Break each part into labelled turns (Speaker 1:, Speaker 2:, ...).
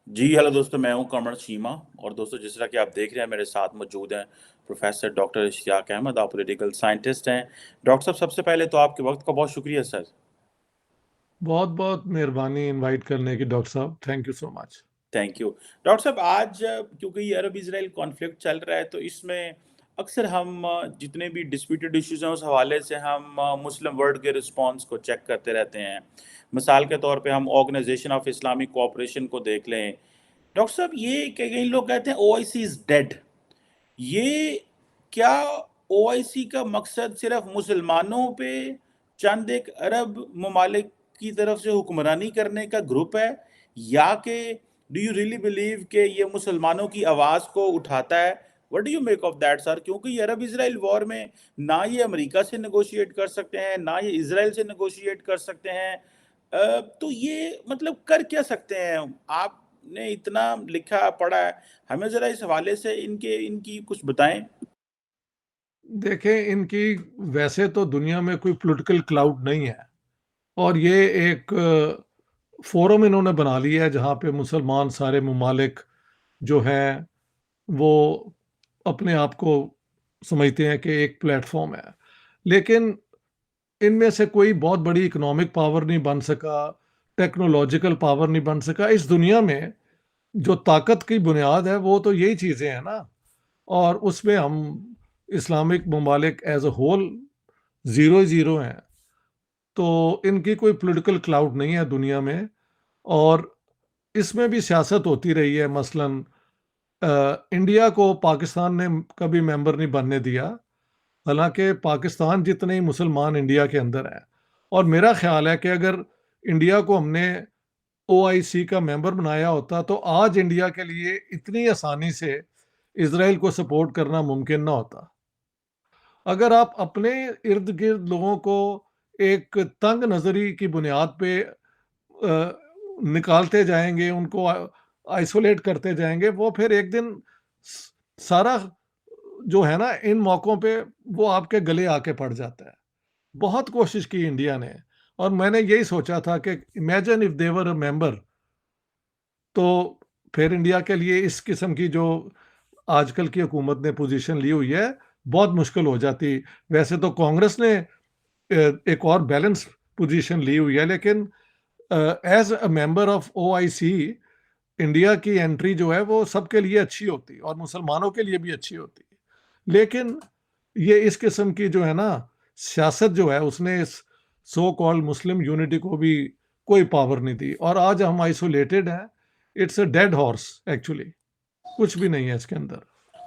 Speaker 1: जी hello दोस्तों, मैं हूं कमर चीमा। और दोस्तों, जिस तरह कि आप देख रहे हैं, मेरे साथ मौजूद हैं प्रोफेसर डॉक्टर इश्तियाक अहमद। आप पॉलिटिकल साइंटिस्ट हैं। डॉक्टर साहब, सबसे पहले तो आपके वक्त का बहुत शुक्रिया सर।
Speaker 2: बहुत बहुत मेहरबानी इनवाइट करने की डॉक्टर साहब, thank you so much.
Speaker 1: Thank you doctor साहब। आज क्योंकि ये अरब इसराइल कॉन्फ्लिक्ट चल रहा है, तो इसमें अक्सर हम जितने भी डिस्प्यूटेड इश्यूज हैं उस हवाले से हम मुस्लिम वर्ल्ड के रिस्पांस को चेक करते रहते हैं। मिसाल के तौर पे हम ऑर्गेनाइजेशन ऑफ इस्लामिक कोऑपरेशन को देख लें। डॉक्टर साहब, ये कई लोग कहते हैं ओआईसी इज डेड। ये क्या ओआईसी का मकसद सिर्फ मुसलमानों पे चंद एक अरब ममालिक की तरफ से हुक्मरानी करने का ग्रुप है, या कि डू यू रियली बिलीव कि ये मुसलमानों की आवाज़ को उठाता है? What do you make of that sir? क्योंकि ये अरब इसराइल वॉर में ना ये अमेरिका से नेगोशिएट कर सकते हैं, ना ये इसराइल से नेगोशिएट कर सकते हैं। तो ये मतलब कर क्या सकते हैं? आपने इतना लिखा पढ़ा है, हमें ज़रा इस हवाले से इनकी कुछ बताएं।
Speaker 2: देखें, इनकी वैसे तो दुनिया में कोई पॉलिटिकल क्लाउड नहीं है, और ये एक फोरम इन्होंने बना लिया है जहाँ पे मुसलमान सारे ममालिक जो हैं वो अपने आप को समझते हैं कि एक प्लेटफॉर्म है। लेकिन इनमें से कोई बहुत बड़ी इकोनॉमिक पावर नहीं बन सका, टेक्नोलॉजिकल पावर नहीं बन सका। इस दुनिया में जो ताकत की बुनियाद है वो तो यही चीज़ें हैं ना। और उसमें हम इस्लामिक ममालिक as a whole zero zero हैं। तो इनकी कोई पॉलिटिकल क्लाउड नहीं है दुनिया में। और इसमें भी सियासत होती रही है। मसलन इंडिया को पाकिस्तान ने कभी मेंबर नहीं बनने दिया, हालांकि पाकिस्तान जितने ही मुसलमान इंडिया के अंदर हैं। और मेरा ख्याल है कि अगर इंडिया को हमने ओआईसी का मेंबर बनाया होता तो आज इंडिया के लिए इतनी आसानी से इसराइल को सपोर्ट करना मुमकिन ना होता। अगर आप अपने इर्द गिर्द लोगों को एक तंग नज़री की बुनियाद पे निकालते जाएंगे, उनको आइसोलेट करते जाएंगे, वो फिर एक दिन सारा जो है ना इन मौकों पे वो आपके गले आके पड़ जाता है। बहुत कोशिश की इंडिया ने, और मैंने यही सोचा था कि imagine if they were a member, तो फिर इंडिया के लिए इस किस्म की जो आजकल की हुकूमत ने पोजीशन ली हुई है बहुत मुश्किल हो जाती। वैसे तो कांग्रेस ने एक और बैलेंस पोजीशन ली हुई है, लेकिन as a member of OIC India की एंट्री जो है वो सबके लिए अच्छी होती और मुसलमानों के लिए भी अच्छी होती। लेकिन ये इस किस्म की जो है ना सियासत जो है उसने इस सो कॉल्ड मुस्लिम यूनिटी को भी कोई पावर नहीं दी, और आज हम आइसोलेटेड हैं। It's a dead horse actually, कुछ भी नहीं है इसके अंदर।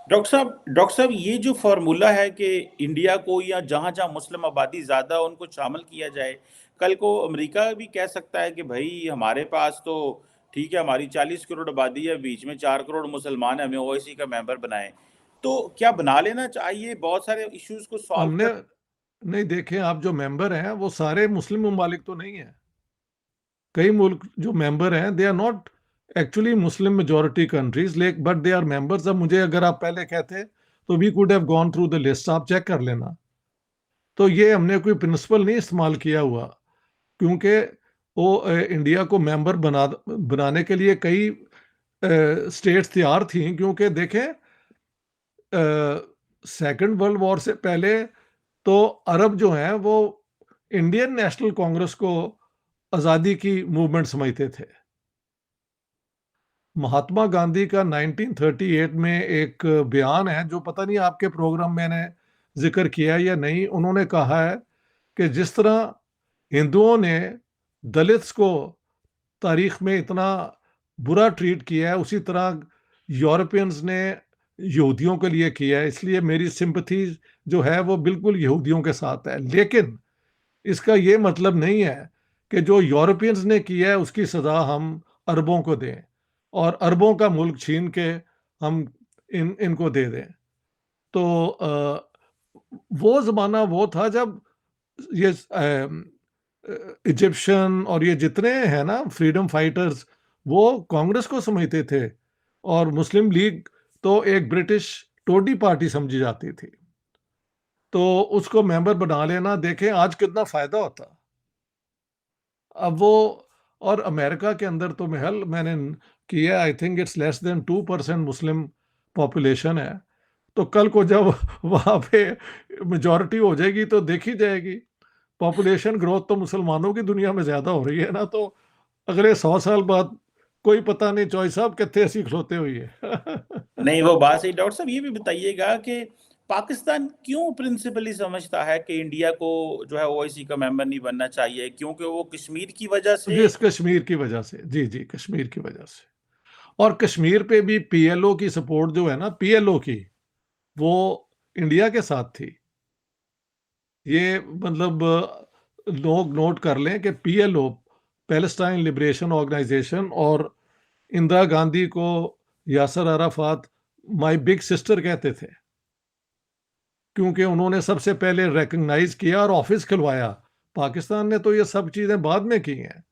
Speaker 1: डॉक्टर साहब, ये जो फार्मूला है कि इंडिया को या जहां जहां मुस्लिम आबादी ज्यादा है उनको शामिल किया जाए, कल को अमेरिका भी कह सकता है कि भाई हमारे पास तो ठीक है, हमारी 40 करोड़ आबादी है, बीच में 4 करोड़ मुसलमान है, हमें ओआईसी का मेंबर बनाएं। तो क्या बना लेना चाहिए बहुत सारे इश्यूज को सॉल्व
Speaker 2: हमने
Speaker 1: कर?
Speaker 2: नहीं देखे, आप जो मेंबर हैं वो सारे मुस्लिम ममालिक तो नहीं है। कई मुल्क जो मेंबर हैं they are not actually Muslim majority countries, like but they are members. अब मुझे अगर आप पहले कहते तो we could have gone through the list, आप चेक कर लेना। तो ये हमने कोई प्रिंसिपल नहीं इस्तेमाल किया हुआ, क्योंकि वो इंडिया को मेंबर बनाने के लिए कई स्टेट्स तैयार थी। क्योंकि देखें, सेकंड वर्ल्ड वॉर से पहले तो अरब जो हैं वो इंडियन नेशनल कांग्रेस को आज़ादी की मूवमेंट समझते थे। महात्मा गांधी का 1938 में एक बयान है जो पता नहीं आपके प्रोग्राम में मैंने जिक्र किया या नहीं। उन्होंने कहा है कि जिस तरह हिंदुओं ने दलित्स को तारीख में इतना बुरा ट्रीट किया है, उसी तरह यूरोपियंस ने यहूदियों के लिए किया है। इसलिए मेरी सिंपथी जो है वो बिल्कुल यहूदियों के साथ है। लेकिन इसका ये मतलब नहीं है कि जो यूरोपियंस ने किया है उसकी सज़ा हम अरबों को दें और अरबों का मुल्क छीन के हम इनको दे दें। तो वो ज़माना वो था जब ये इजिप्शियन और ये जितने हैं ना फ्रीडम फाइटर्स, वो कांग्रेस को समझते थे, और मुस्लिम लीग तो एक ब्रिटिश टोडी पार्टी समझी जाती थी। तो उसको मेंबर बना लेना, देखें आज कितना फायदा होता। अब वो और अमेरिका के अंदर तो महल मैंने किया, I think it's less than 2% Muslim population है। तो कल को जब वहाँ पे मेजॉरिटी हो जाएगी तो देखी जाएगी। पॉपुलेशन ग्रोथ तो मुसलमानों की दुनिया में ज़्यादा हो रही है ना, तो अगले 100 साल बाद कोई पता नहीं चौई साहब कितने असी खलोते हुई है।
Speaker 1: नहीं, वो बात सही। डॉक्टर साहब ये भी बताइएगा कि पाकिस्तान क्यों प्रिंसिपली समझता है कि इंडिया को जो है ओआईसी का मेंबर नहीं बनना चाहिए? क्योंकि वो कश्मीर की वजह से।
Speaker 2: जिस कश्मीर की वजह से, जी, जी, कश्मीर की वजह से। और कश्मीर पे भी पीएलओ की सपोर्ट जो है ना, पीएलओ की, वो इंडिया के साथ थी। ये मतलब लोग नोट कर लें कि पीएलओ, पैलेस्टाइन लिबरेशन ऑर्गेनाइजेशन, और इंदिरा गांधी को Yasser Arafat my big sister कहते थे, क्योंकि उन्होंने सबसे पहले रिकॉग्नाइज किया और ऑफिस खुलवाया। पाकिस्तान ने तो ये सब चीजें बाद में की हैं।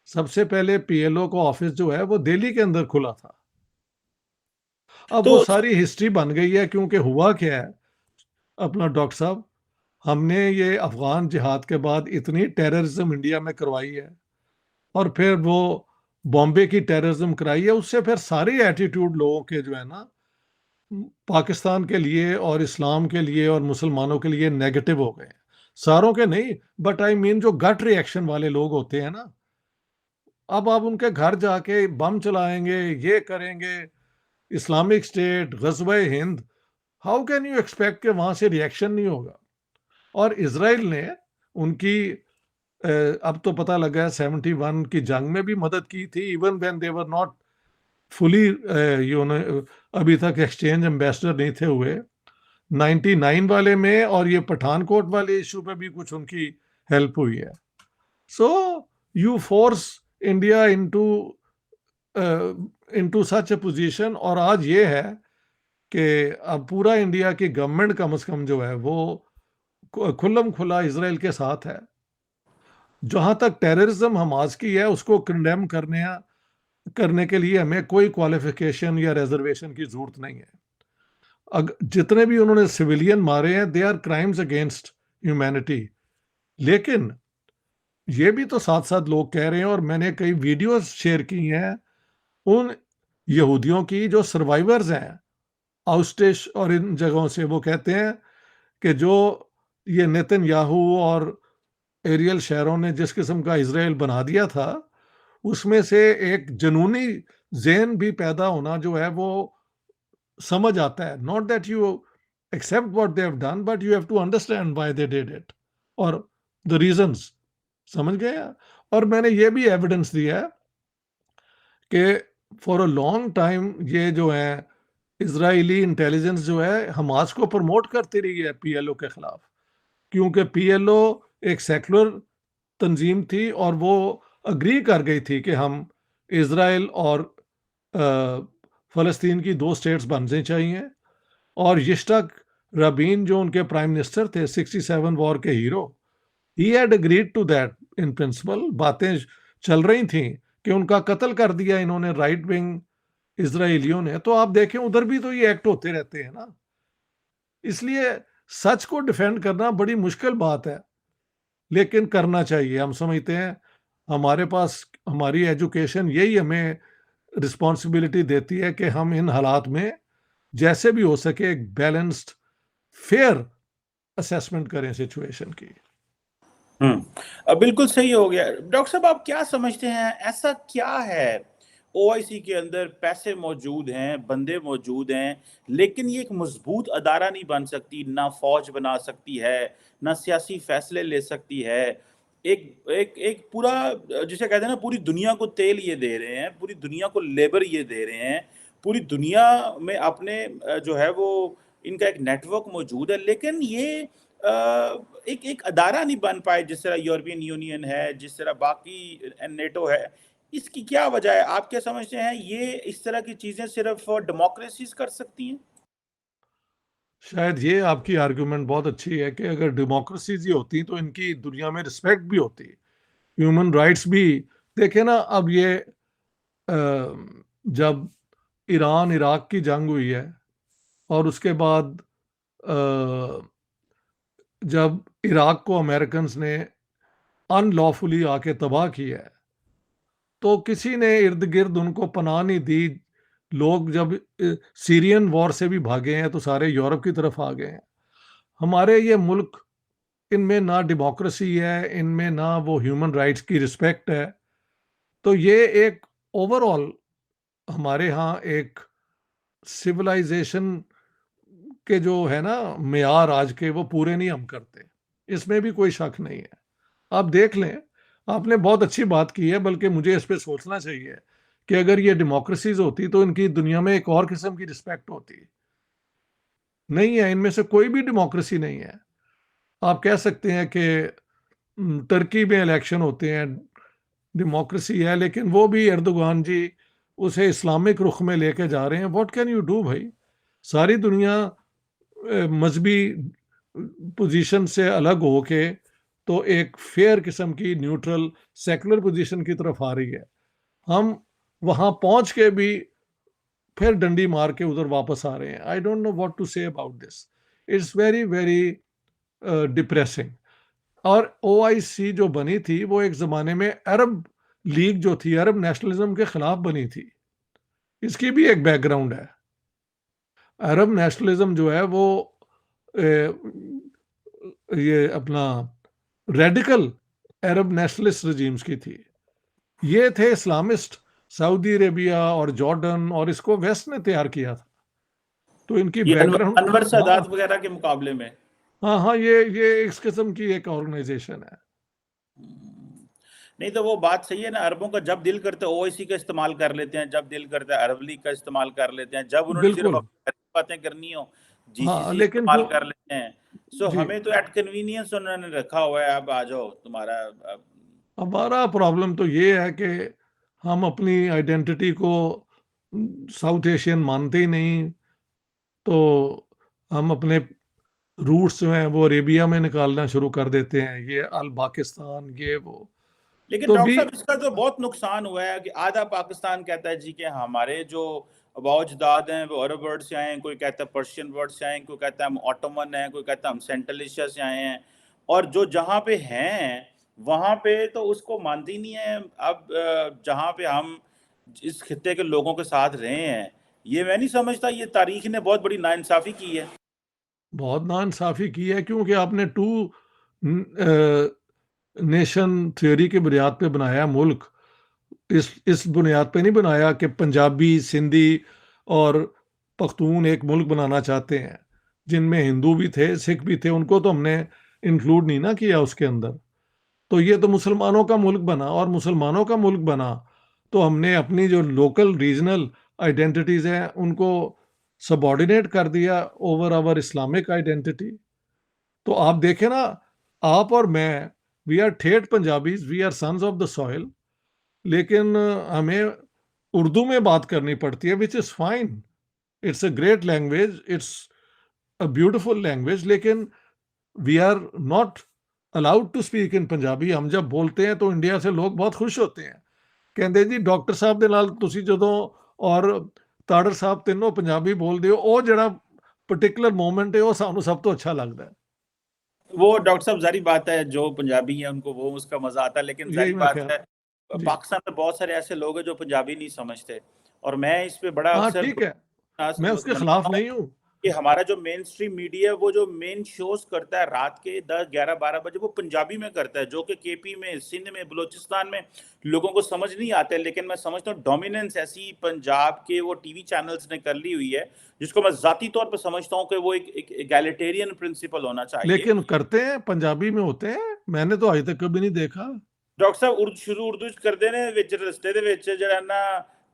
Speaker 2: सबसे पहले पीएलओ का ऑफिस जो है वो दिल्ली के अंदर खुला था। अब वो
Speaker 1: तो
Speaker 2: सारी हिस्ट्री बन गई है, क्योंकि हुआ क्या है अपना डॉक्टर साहब, हमने ये अफगान जिहाद के बाद इतनी टेररिज्म इंडिया में करवाई है, और फिर वो बॉम्बे की टेररिज्म कराई है, उससे फिर सारी एटीट्यूड लोगों के जो है ना, पाकिस्तान के लिए और इस्लाम के लिए और मुसलमानों के लिए नेगेटिव हो गए। सारों के नहीं, बट आई मीन जो गट रिएक्शन वाले लोग होते हैं ना, अब आप उनके घर जाके बम चलाएंगे, ये करेंगे, इस्लामिक स्टेट, गज़वे हिंद, हाउ कैन यू एक्सपेक्ट कि वहां से रिएक्शन नहीं होगा? और इसराइल ने उनकी अब तो पता लगा है 71 की जंग में भी मदद की थी, even when they were not fully you know, अभी तक एक्सचेंज एम्बेसडर नहीं थे हुए। 99 वाले में और ये पठानकोट वाले इशू पे भी कुछ उनकी हेल्प हुई है। So you force India into into such A position, और आज ये है कि अब पूरा इंडिया की गवर्नमेंट कम से कम जो है वो खुल्लम खुला इसराइल के साथ है। जहां तक टेररिज्म हमास की है, उसको कंडेम करने के लिए हमें कोई क्वालिफिकेशन या रिजर्वेशन की जरूरत नहीं है। जितने भी उन्होंने सिविलियन मारे हैं, they are crimes against humanity. लेकिन ये भी तो साथ साथ लोग कह रहे हैं, और मैंने कई वीडियोस शेयर की हैं उन यहूदियों की जो सर्वाइवर्स हैं आउस्टिश और इन जगहों से, वो कहते हैं कि जो ये नेतन्याहू और एरियल शेरों ने जिस किस्म का इसराइल बना दिया था, उसमें से एक जनूनी ज़हन भी पैदा होना जो है वो समझ आता है। Not that you accept what they have done, but you have to understand why they did it और द रीजंस। समझ गए आप? और मैंने ये भी एविडेंस दिया है कि फॉर अ लॉन्ग टाइम ये जो है इजरायली इंटेलिजेंस जो है हमास को प्रमोट करती रही है पीएलओ के खिलाफ, क्योंकि पीएलओ एक सेकुलर तंजीम थी और वो अग्री कर गई थी कि हम इसराइल और फ़लस्तीन की दो स्टेट्स बननी चाहिए। और यिtzhak रबीन जो उनके प्राइम मिनिस्टर थे, 67 वॉर के hero, he had agreed to that in principle. बातें चल रही थी कि उनका कत्ल कर दिया इन्होंने, राइट विंग इसराइलियों ने। तो आप देखें उधर भी तो ये एक्ट होते रहते हैं ना। इसलिए सच को डिफेंड करना बड़ी मुश्किल बात है, लेकिन करना चाहिए। हम समझते हैं हमारे पास हमारी एजुकेशन यही हमें रिस्पॉन्सिबिलिटी देती है कि हम इन हालात में जैसे भी हो सके एक बैलेंस्ड फेयर असेसमेंट करें सिचुएशन की।
Speaker 1: बिल्कुल सही हो गया। डॉक्टर साहब आप क्या समझते हैं, ऐसा क्या है ओआईसी के अंदर पैसे मौजूद हैं, बंदे मौजूद हैं, लेकिन ये एक मजबूत अदारा नहीं बन सकती, ना फौज बना सकती है, ना सियासी फैसले ले सकती है। एक एक एक पूरा जिसे कहते हैं ना, पूरी दुनिया को तेल ये दे रहे हैं, पूरी दुनिया को लेबर ये दे रहे हैं, पूरी दुनिया में अपने जो है वो इनका एक नेटवर्क मौजूद है, लेकिन ये एक एक अदारा नहीं बन पाए जिस तरह यूरोपियन यूनियन है, जिस तरह बाकी नेटो है। इसकी क्या वजह है? आप क्या समझते हैं ये इस तरह की चीज़ें सिर्फ़ डेमोक्रेसीज़ कर सकती हैं?
Speaker 2: शायद ये आपकी आर्गुमेंट बहुत अच्छी है कि अगर डेमोक्रेसीज ही होती तो इनकी दुनिया में रिस्पेक्ट भी होती, ह्यूमन राइट्स भी। देखे ना, अब ये जब ईरान इराक की जंग हुई है और उसके बाद जब इराक को अमेरिकन्स ने अनलॉफुली आके तबाह किया है, तो किसी ने इर्द गिर्द उनको पनाह नहीं दी। लोग जब सीरियन वॉर से भी भागे हैं तो सारे यूरोप की तरफ आ गए हैं। हमारे ये मुल्क, इनमें ना डेमोक्रेसी है, इनमें ना वो ह्यूमन राइट्स की रिस्पेक्ट है। तो ये एक ओवरऑल हमारे यहाँ एक सिविलाइजेशन के जो है ना मेयार आज के, वो पूरे नहीं हम करते, इसमें भी कोई शक नहीं है। आप देख लें, आपने बहुत अच्छी बात की है, बल्कि मुझे इस पे सोचना चाहिए कि अगर ये डेमोक्रेसीज होती तो इनकी दुनिया में एक और किस्म की रिस्पेक्ट होती। नहीं है, इनमें से कोई भी डेमोक्रेसी नहीं है। आप कह सकते हैं कि टर्की में इलेक्शन होते हैं, डेमोक्रेसी है, लेकिन वो भी एर्दोगान जी उसे इस्लामिक रुख में लेके जा रहे हैं। व्हाट कैन यू डू भाई? सारी दुनिया मजहबी पोजीशन से अलग होके तो एक फेयर किस्म की न्यूट्रल सेकुलर पोजीशन की तरफ आ रही है। हम वहां पहुंच के भी फिर डंडी मार के उधर वापस आ रहे हैं। I don't know what to say about this. It's very very depressing. और ओआईसी जो बनी थी वो एक जमाने में अरब लीग जो थी, अरब नेशनलिज्म के खिलाफ बनी थी। इसकी भी एक बैकग्राउंड है। अरब नेशनलिज्म जो है वो ये अपना रेडिकल अरब नेशनलिस्ट रजीम्स की थी। ये थे इस्लामिस्ट, सऊदी अरेबिया और जॉर्डन, और इसको वेस्ट ने तैयार किया था। तो इनकी
Speaker 1: ये
Speaker 2: बैकग्राउंड,
Speaker 1: अनवर
Speaker 2: हाँ
Speaker 1: सादात वगैरह के मुकाबले में।
Speaker 2: हाँ हाँ, ये इस किस्म की एक ऑर्गेनाइजेशन है।
Speaker 1: नहीं तो वो बात सही है ना, अरबों का जब दिल करता है ओआईसी का इस्तेमाल कर लेते हैं, जब दिल करता है अरब लीग का इस्तेमाल कर लेते हैं, जब उन्होंने सिर्फ
Speaker 2: बिल्कुल।
Speaker 1: अपनी बातें करनी हो
Speaker 2: हाँ,
Speaker 1: जीसीसी
Speaker 2: लेकिन
Speaker 1: इस्तेमाल कर लेते हैं। सो
Speaker 2: जी,
Speaker 1: हमें तो एट कन्वीनियंस उन्होंने रखा हुआ है, अब आ जाओ तुम्हारा
Speaker 2: हमारा प्रॉब्लम तो ये है कि हम अपनी आइडेंटिटी को साउथ एशियन मानते ही नहीं। तो हम अपने रूट्स जो हैं वो अरेबिया में निकालना शुरू कर देते हैं, ये अल पाकिस्तान, ये वो।
Speaker 1: लेकिन
Speaker 2: तो
Speaker 1: डॉक्टर
Speaker 2: भी
Speaker 1: साहब इसका जो बहुत नुकसान हुआ है कि आधा पाकिस्तान कहता है जी कि हमारे जो अबाउजदाद हैं वो अरब वर्ड से आए हैं, कोई कहता है पर्शियन वर्ड से आए हैं, कोई कहता है हम ऑटोमन हैं, कोई कहता है हम सेंट्रल एशिया से आए हैं। और जो जहाँ पे हैं वहाँ पे तो उसको मानती नहीं है। अब जहाँ पे हम इस खित्ते के लोगों के साथ रहे हैं, ये मैं नहीं समझता, ये तारीख ने बहुत बड़ी नाइंसाफी की है।
Speaker 2: बहुत नाइंसाफी की है, क्योंकि आपने टू नेशन थ्योरी की बुनियाद पे बनाया मुल्क। इस बुनियाद पे नहीं बनाया कि पंजाबी, सिंधी और पख्तून एक मुल्क बनाना चाहते हैं, जिनमें हिंदू भी थे, सिख भी थे, उनको तो हमने इंक्लूड नहीं ना किया उसके अंदर। तो ये तो मुसलमानों का मुल्क बना, और मुसलमानों का मुल्क बना तो हमने अपनी जो लोकल रीजनल आइडेंटिटीज हैं उनको सबॉर्डिनेट कर दिया ओवर आवर इस्लामिक आइडेंटिटी। तो आप देखें ना, आप और मैं, वी आर ठेठ Punjabis, we are sons of the soil, लेकिन हमें उर्दू में बात करनी पड़ती है, which is fine. It's a great language, it's a beautiful language, लेकिन we are not allowed to speak in Punjabi. हम जब बोलते हैं तो इंडिया से लोग बहुत खुश होते हैं, ਕਹਿੰਦੇ ਜੀ ਡਾਕਟਰ ਸਾਹਿਬ ਦੇ ਨਾਲ ਤੁਸੀਂ ਜਦੋਂ ਔਰ ਤਾੜਰ ਸਾਹਿਬ ਤਿੰਨੋਂ ਪੰਜਾਬੀ ਬੋਲਦੇ ਹੋ, ਉਹ ਜਿਹੜਾ ਪਾਰਟਿਕੂਲਰ ਮੂਮੈਂਟ ਹੈ ਉਹ ਸਾਨੂੰ ਸਭ ਤੋਂ ਅੱਛਾ ਲੱਗਦਾ ਹੈ।
Speaker 1: वो डॉक्टर साहब जारी बात है, जो पंजाबी है उनको वो उसका मजा आता है, लेकिन
Speaker 2: यही
Speaker 1: जारी
Speaker 2: मैं
Speaker 1: बात
Speaker 2: ख्याल।
Speaker 1: है
Speaker 2: जी,
Speaker 1: पाकिस्तान में बहुत सारे ऐसे लोग हैं जो पंजाबी नहीं समझते। और मैं इस पे बड़ा
Speaker 2: हाँ
Speaker 1: अक्सर
Speaker 2: ठीक है, मैं उसके खिलाफ
Speaker 1: मनाता हूँ
Speaker 2: नहीं हूँ।
Speaker 1: कि हमारा जो मेन स्ट्रीम मीडिया है वो जो मेन शोज करता है रात के 10, 11, 12 बजे वो पंजाबी में करता है, जो कि केपी में, सिंध में, बलूचिस्तान में लोगों को समझ नहीं आते। लेकिन मैं समझता हूँ डोमिनेंस ऐसी पंजाब के वो टीवी चैनल्स ने कर ली हुई है, जिसको मैं जाती तौर पर समझता हूँ कि वो एक एगैलिटेरियन प्रिंसिपल होना चाहिए।
Speaker 2: लेकिन करते हैं, पंजाबी में होते हैं, मैंने तो आज तक कभी नहीं देखा।
Speaker 1: डॉक्टर साहब शुरू उर्दू च करते ने, विच रस्ते दे विच जेड़ा ना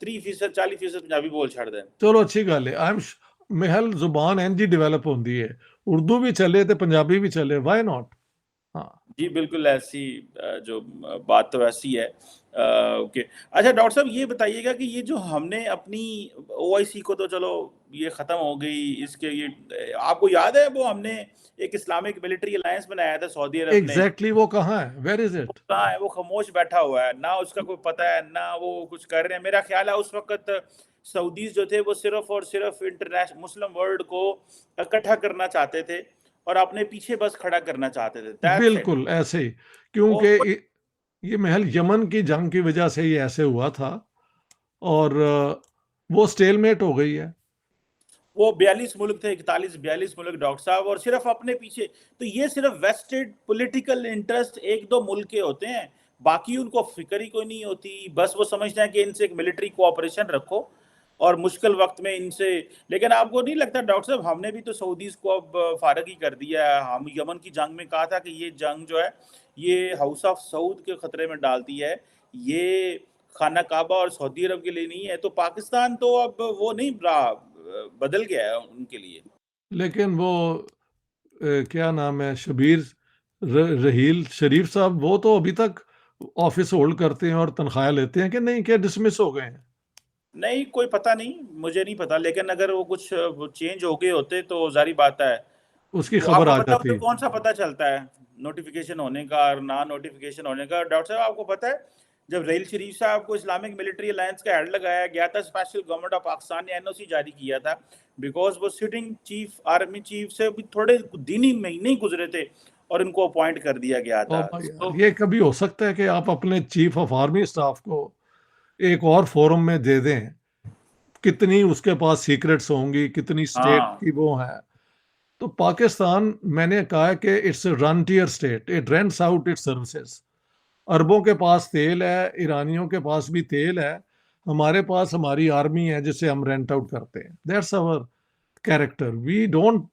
Speaker 1: 30% 40% पंजाबी बोल छड़दे ने।
Speaker 2: चलो अच्छी गल है। आई एम महल जुबान इंज ही डिवेलप होती है, उर्दू भी चले तो पंजाबी भी चले, वाई नॉट। हाँ
Speaker 1: जी, बिल्कुल ऐसी जो बात तो ऐसी है। ओके। अच्छा डॉक्टर साहब ये बताइएगा कि ये जो हमने अपनी ओआईसी को तो चलो ये ख़त्म हो गई, इसके ये आपको याद है वो हमने एक इस्लामिक मिलिट्री अलायंस बनाया था सऊदी अरब ने,
Speaker 2: एग्जैक्टली, वो कहाँ है, वेर इज
Speaker 1: वो
Speaker 2: इट?
Speaker 1: कहाँ है? वो खामोश बैठा हुआ है, ना उसका कोई पता है, ना वो कुछ कर रहे हैं। मेरा ख़्याल है उस वक़्त सऊदीज़ जो थे वो सिर्फ़ और सिर्फ़ मुस्लिम वर्ल्ड को इकट्ठा करना चाहते थे और अपने पीछे बस खड़ा करना चाहते थे। That's it.
Speaker 2: बिल्कुल ऐसे ही,
Speaker 1: और
Speaker 2: क्योंकि ये महल यमन की जंग की वजह से ही ऐसे हुआ था, और वो स्टेलमेट हो गई है।
Speaker 1: वो 42 मुल्क थे, 41-42 मुल्क डॉक्टर साहब, और सिर्फ अपने पीछे। तो ये सिर्फ वेस्टेड पॉलिटिकल इंटरेस्ट एक दो मुल्क के होते हैं, बाकी उनको फिक्र ही कोई नहीं होती। बस वो समझते हैं कि इनसे एक मिलिट्री कोऑपरेशन रखो और मुश्किल वक्त में इनसे। लेकिन आपको नहीं लगता डॉक्टर साहब, हमने भी तो सऊदीज को अब फारग ही कर दिया है। हम यमन की जंग में कहा था कि ये जंग जो है ये हाउस ऑफ सऊद के खतरे में डालती है, ये खाना काबा और सऊदी अरब के लिए नहीं है। तो पाकिस्तान तो अब वो नहीं रहा, बदल गया है उनके लिए।
Speaker 2: लेकिन वो क्या नाम है, शबीर रहील शरीफ साहब, वो तो अभी तक ऑफिस होल्ड करते हैं और तनख्वाह लेते हैं कि नहीं, क्या डिसमिस हो गए हैं?
Speaker 1: नहीं, कोई पता नहीं, मुझे नहीं पता, लेकिन अगर वो कुछ चेंज हो गए होते तो जारी बात है।
Speaker 2: उसकी
Speaker 1: वो
Speaker 2: खबर
Speaker 1: आपको
Speaker 2: आ
Speaker 1: पता है
Speaker 2: जाती।
Speaker 1: उसे कौन सा पता चलता है नोटिफिकेशन होने का और ना नोटिफिकेशन होने का? डॉक्टर साहब आपको पता है, जब रहील शरीफ साहब को इस्लामिक मिलिट्री अलायंस का हेड लगाया गया था, स्पेशल गवर्नमेंट ऑफ पाकिस्तान ने एनओसी जारी किया था, बिकॉज वो सिटिंग चीफ आर्मी चीफ से भी थोड़े दिन ही महीने ही गुजरे थे और इनको अपॉइंट कर दिया गया
Speaker 2: ओ
Speaker 1: था।
Speaker 2: भाई यार,
Speaker 1: तो
Speaker 2: ये कभी हो सकता है कि आप अपने चीफ ऑफ आर्मी स्टाफ को एक और फोरम में दे दें? कितनी उसके पास सीक्रेट्स होंगी, कितनी स्टेट
Speaker 1: हाँ,
Speaker 2: की वो है। तो पाकिस्तान, मैंने कहा है कि it's rentier state, it rents out its services. अरबों के पास तेल है, ईरानियों के पास भी तेल है, हमारे पास हमारी आर्मी है जिसे हम रेंट आउट करते हैं। That's our character. We don't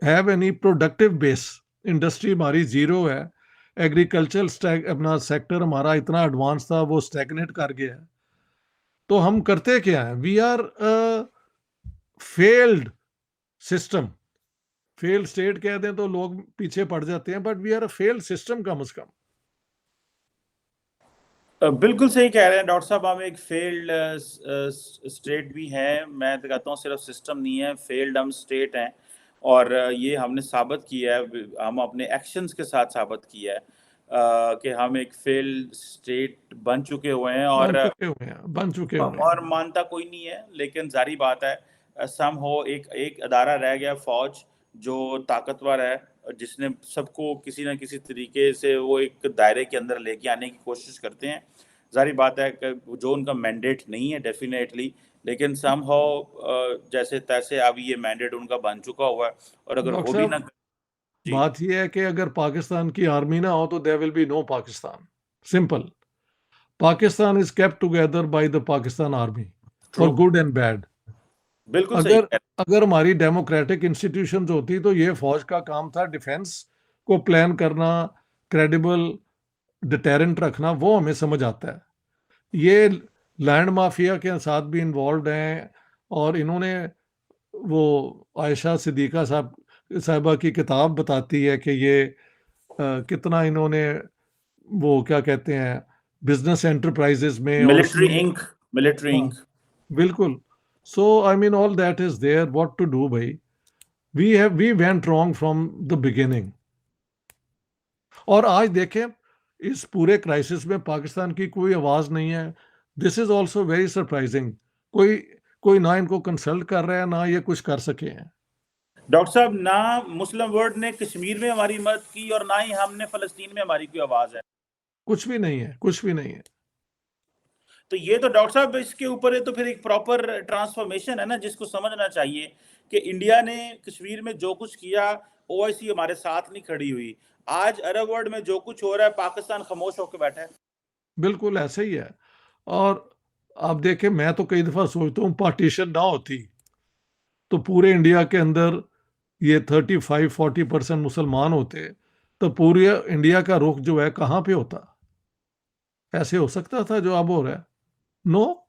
Speaker 2: have any productive base. Industry हमारी जीरो है। एग्रीकल्चर अपना सेक्टर हमारा इतना एडवांस था, वो स्टैग्नेट कर गया है। तो हम करते क्या है? We are failed system. Failed state कह दें तो लोग पीछे पड़ जाते हैं, but we are a failed system कम से कम।
Speaker 1: बिल्कुल सही कह रहे हैं डॉक्टर साहब, हम एक फेल्ड स्टेट भी हैं। मैं तो कहता हूँ सिर्फ सिस्टम नहीं है, फेल्ड हम स्टेट हैं। और ये हमने साबित किया है, हम अपने एक्शंस के साथ साबित किया है कि हम एक फेल्ड स्टेट बन चुके हुए हैं।
Speaker 2: बन चुके हुए
Speaker 1: और
Speaker 2: हैं।
Speaker 1: मानता कोई नहीं है, लेकिन जारी बात है, सम हो एक एक अदारा रह गया, फौज, जो ताकतवर है, जिसने सबको किसी न किसी तरीके से वो एक दायरे के अंदर लेके आने की कोशिश करते हैं। जारी बात है कि जो उनका मैंडेट नहीं है डेफिनेटली, लेकिन सम हो जैसे तैसे अब ये मैंडेट उनका बन चुका हुआ है। और अगर
Speaker 2: डॉक्टर
Speaker 1: वो भी
Speaker 2: साहब,
Speaker 1: ना। जी।
Speaker 2: बात यह है कि अगर पाकिस्तान की आर्मी ना हो तो there will be no Pakistan. Simple. Pakistan is kept together by the Pakistan army,
Speaker 1: true.
Speaker 2: For good and bad.
Speaker 1: बिल्कुल सही
Speaker 2: अगर
Speaker 1: कह
Speaker 2: अगर हमारी डेमोक्रेटिक इंस्टीट्यूशंस होती तो ये फौज का काम था डिफेंस को प्लान करना, क्रेडिबल डिटेरेंट रखना, वो हमें समझ आता है। ये लैंड माफिया के साथ भी इन्वॉल्व हैं, और इन्होंने वो आयशा सिद्दीका साहिबा की किताब बताती है कि ये कितना इन्होंने वो क्या कहते हैं, बिजनेस एंटरप्राइजेस में और
Speaker 1: मिलिट्री
Speaker 2: उसमें।
Speaker 1: इंक, मिलिट्री
Speaker 2: हाँ,
Speaker 1: इंक।
Speaker 2: बिल्कुल। So I mean all that is there, what to do भाई? We went wrong from the beginning. और आज देखें, इस पूरे क्राइसिस में पाकिस्तान की कोई आवाज नहीं है। This is also very surprising. कोई कोई ना इनको कंसल्ट कर रहा है, ना ये कुछ कर सके हैं।
Speaker 1: डॉक्टर साहब, ना मुस्लिम वर्ल्ड ने कश्मीर में हमारी मदद की और ना ही हमने फलस्तीन में हमारी कोई आवाज है।
Speaker 2: कुछ भी नहीं है, कुछ भी नहीं है।
Speaker 1: तो ये तो डॉक्टर साहब इसके ऊपर है तो फिर एक प्रॉपर ट्रांसफॉर्मेशन है ना, जिसको समझना चाहिए कि इंडिया ने कश्मीर में जो कुछ किया, ओआईसी हमारे साथ नहीं खड़ी हुई। आज अरब वर्ल्ड में जो कुछ हो रहा है, पाकिस्तान खामोश होकर बैठा है।
Speaker 2: बिल्कुल ऐसे ही है। और आप देखें, मैं तो कई दफा सोचता हूँ पार्टीशन ना होती तो पूरे इंडिया के अंदर ये 35-40% मुसलमान होते, तो पूरे इंडिया का रुख जो है कहाँ पे होता? ऐसे हो सकता था जो अब हो रहा है? नो।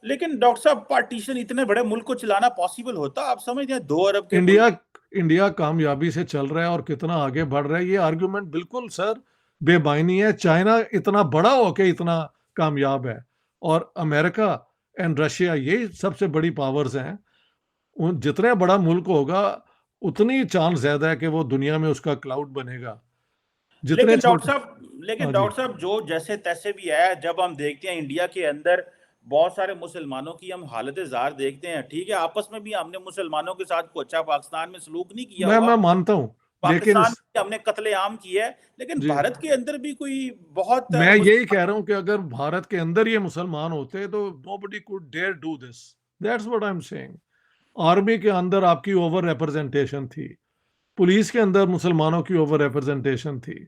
Speaker 1: लेकिन डॉक्टर साहब, पार्टीशन इतने बड़े मुल्क को चलाना पॉसिबल होता? आप समझते हैं 2 अरब के मुल्क।
Speaker 2: इंडिया इंडिया कामयाबी से चल रहा है और कितना आगे बढ़ रहा है, ये आर्गुमेंट बिल्कुल सर बेमायनी है। चाइना इतना बड़ा होके इतना कामयाब है, और अमेरिका एंड रशिया, यही सबसे बड़ी पावर्स हैं। उन जितना बड़ा मुल्क होगा, उतनी चांस ज्यादा है कि वो दुनिया में उसका क्लाउड बनेगा। जितने
Speaker 1: लेकिन डॉक्टर
Speaker 2: छोटे।
Speaker 1: साहब,
Speaker 2: हाँ जी।
Speaker 1: जो जैसे तैसे भी है, जब हम देखते हैं इंडिया के अंदर बहुत सारे मुसलमानों की हम हालत जार देखते हैं, ठीक है, आपस में भी हमने मुसलमानों के साथ कोई अच्छा पाकिस्तान में सलूक नहीं किया
Speaker 2: मैं
Speaker 1: हुआ।
Speaker 2: मानता हूँ, लेकिन
Speaker 1: पाकिस्तान में हमने कत्लेआम किया है, लेकिन
Speaker 2: जी,
Speaker 1: भारत के अंदर भी कोई बहुत
Speaker 2: मैं यही कह
Speaker 1: मुसलमान।
Speaker 2: रहा हूं कि अगर भारत के अंदर ये मुसलमान होते तो nobody could dare do this. That's what I am saying. Army के अंदर आपकी ओवर रिप्रेजेंटेशन थी, पुलिस के अंदर मुसलमानों की ओवर रिप्रेजेंटेशन थी।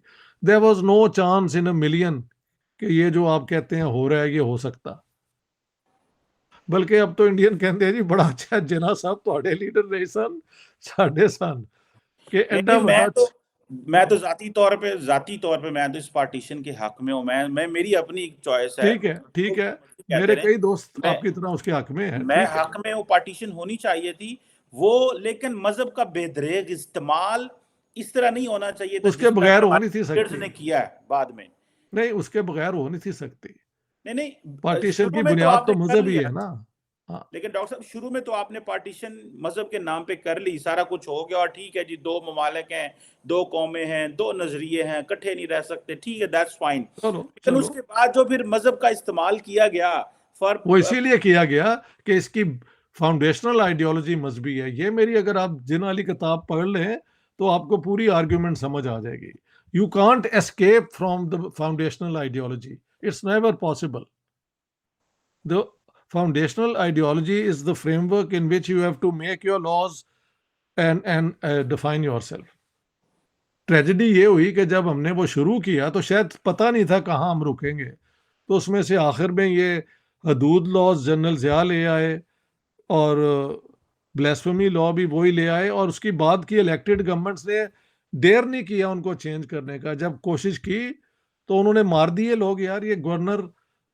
Speaker 2: There was no chance in a million कि ये जो आप कहते हैं हो रहा है ये हो सकता। बल्कि अब तो इंडियन कहते हैं जी बड़ा अच्छा जिन्ना साहब ਤੁਹਾਡੇ लीडर रहे सन साढ़े सन कि
Speaker 1: नहीं
Speaker 2: एडा
Speaker 1: नहीं,
Speaker 2: बड़ा
Speaker 1: मैं तो जाती तौर पे मैं तो इस पार्टीशन के हक में हूँ। मैं मेरी अपनी चॉइस है,
Speaker 2: ठीक है,
Speaker 1: तो
Speaker 2: ठीक है।
Speaker 1: मर्जी कहते
Speaker 2: मेरे
Speaker 1: रहे।
Speaker 2: कई दोस्त
Speaker 1: मैं
Speaker 2: आपकी तरह उसके हक में हैं,
Speaker 1: मैं
Speaker 2: ठीक है।
Speaker 1: हक में हूँ, पार्टीशन होनी चाहिए थी वो, लेकिन मजहब का बेदरेग इस्तेमाल इस तरह नहीं होना चाहिए था
Speaker 2: उसके
Speaker 1: जिस तरह
Speaker 2: बगैर
Speaker 1: कि
Speaker 2: हो नहीं
Speaker 1: हमारे
Speaker 2: थी
Speaker 1: लीडर्स
Speaker 2: सकती।
Speaker 1: ने किया है बाद में।
Speaker 2: नहीं, उसके बगैर हो नहीं थी सकती।
Speaker 1: नहीं नहीं,
Speaker 2: पार्टीशन
Speaker 1: शुरू
Speaker 2: की
Speaker 1: में तो
Speaker 2: बुनियाद तो
Speaker 1: आपने कर
Speaker 2: मज़हब ही
Speaker 1: लिया,
Speaker 2: है ना। हाँ,
Speaker 1: लेकिन डॉक्टर साहब शुरू में तो आपने पार्टीशन मजहब के नाम पे कर ली, सारा कुछ हो गया और ठीक है जी, दो ममालिक हैं, दो कौमें हैं, दो नजरिए हैं, इकट्ठे नहीं रह सकते, ठीक है, दैट्स फाइन।
Speaker 2: चलो,
Speaker 1: लेकिन
Speaker 2: चलो।
Speaker 1: उसके बाद जो फिर मजहब का इस्तेमाल किया गया फॉर,
Speaker 2: वो इसीलिए किया गया कि इसकी फाउंडेशनल आइडियोलॉजी मज़हबी है। ये मेरी अगर आप जिन वाली किताब पढ़ लें, तो आपको पूरी आर्गुमेंट समझ आ जाएगी। You can't escape from the foundational ideology, it's never possible. The foundational ideology is the framework in which you have to make your laws and define yourself. Tragedy ये हुई कि जब हमने वो शुरू किया तो शायद पता नहीं था कहाँ हम रुकेंगे, तो उसमें से आखिर में ये हदूद लॉज जनरल ज़िया ले आए और ब्लेस्फेमी लॉ भी वही ले आए, और उसकी बाद की इलेक्टेड गवर्नमेंट्स ने डेयर नहीं किया उनको चेंज करने का। जब कोशिश की तो उन्होंने मार दिए लोग। यार ये गवर्नर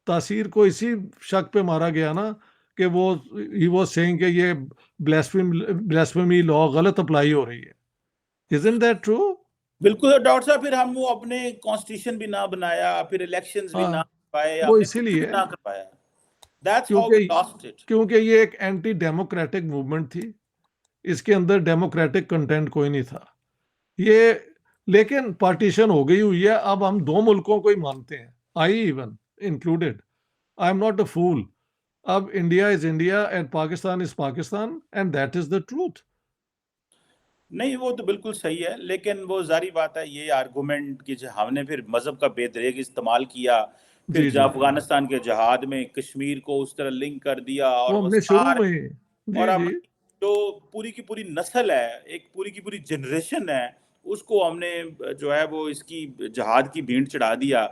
Speaker 2: तासीर को इसी शक पे मारा गया ना कि वो ही वाज सेइंग कि ये ब्लेस्फेमी लॉ गलत अप्लाई हो रही है। Isn't that true?
Speaker 1: बिल्कुल डॉक्टर साहब, फिर हम वो अपने कॉन्स्टिट्यूशन भी ना बनाया, फिर इलेक्शंस भी ना
Speaker 2: हाँ,
Speaker 1: करवाए,
Speaker 2: वो
Speaker 1: हमने कुछ भी
Speaker 2: इसीलिए
Speaker 1: ना करवाया। दैट्स हाउ वी
Speaker 2: क्योंकि
Speaker 1: लॉस्ट इट।
Speaker 2: क्योंकि ये एक एंटी डेमोक्रेटिक मूवमेंट थी। इसके अंदर डेमोक्रेटिक कंटेंट कोई नहीं था ये। लेकिन पार्टीशन हो गई हुई है, अब हम दो मुल्कों को ही मानते हैं, I even included. I am not a fool. अब India is India and Pakistan is Pakistan and that is the truth.
Speaker 1: नहीं, वो तो बिल्कुल सही है, लेकिन वो ज़ाहिर बात है, ये आर्गुमेंट कि जो हमने फिर मज़हब का बेदरेग इस्तेमाल किया, फिर
Speaker 2: जी,
Speaker 1: जो
Speaker 2: जी, जी।
Speaker 1: अफ़गानिस्तान के जिहाद में कश्मीर को उस तरह लिंक कर दिया, और
Speaker 2: वो
Speaker 1: वो
Speaker 2: हमने शुरू
Speaker 1: सारे,
Speaker 2: में ही।
Speaker 1: और
Speaker 2: जी, जी।
Speaker 1: हमारी जो पूरी की पूरी नस्ल है, एक पूरी की पूरी जनरेशन है, उसको हमने जो है वो इसकी जिहाद की भीड़ चढ़ा दिया।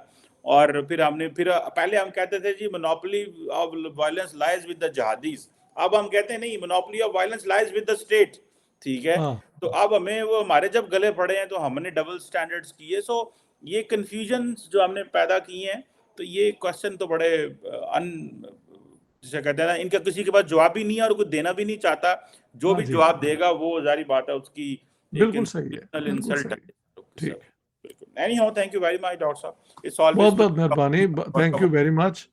Speaker 1: और फिर पहले हम कहते थे जी monopoly of violence lies with the जिहादीज़, अब हम कहते हैं नहीं, monopoly of violence lies with the state. ठीक है?
Speaker 2: हाँ,
Speaker 1: तो अब हमें वो, हमारे जब गले पड़े हैं तो हमने डबल स्टैंडर्ड्स किए। सो ये कन्फ्यूजन्स जो हमने पैदा किए हैं, तो ये क्वेश्चन तो बड़े अन जिसे कहते हैं ना, इनका किसी के पास जवाब भी नहीं है और कोई देना भी नहीं चाहता। जो
Speaker 2: हाँ
Speaker 1: भी
Speaker 2: जी।
Speaker 1: जवाब देगा वो ज़ाहिर बात है उसकी एक
Speaker 2: बिल्कुल सही है,
Speaker 1: इंस्टीट्यूशनल
Speaker 2: बिल्कुल
Speaker 1: इंसल्ट
Speaker 2: सही है।
Speaker 1: है।
Speaker 2: ठीक है।
Speaker 1: बिल्कुल। Any how, thank you very much doctor साहब, इट्स
Speaker 2: बहुत
Speaker 1: ऑलवेज गुड
Speaker 2: बहुत मेहरबानी। Thank you
Speaker 1: talk.
Speaker 2: Very much.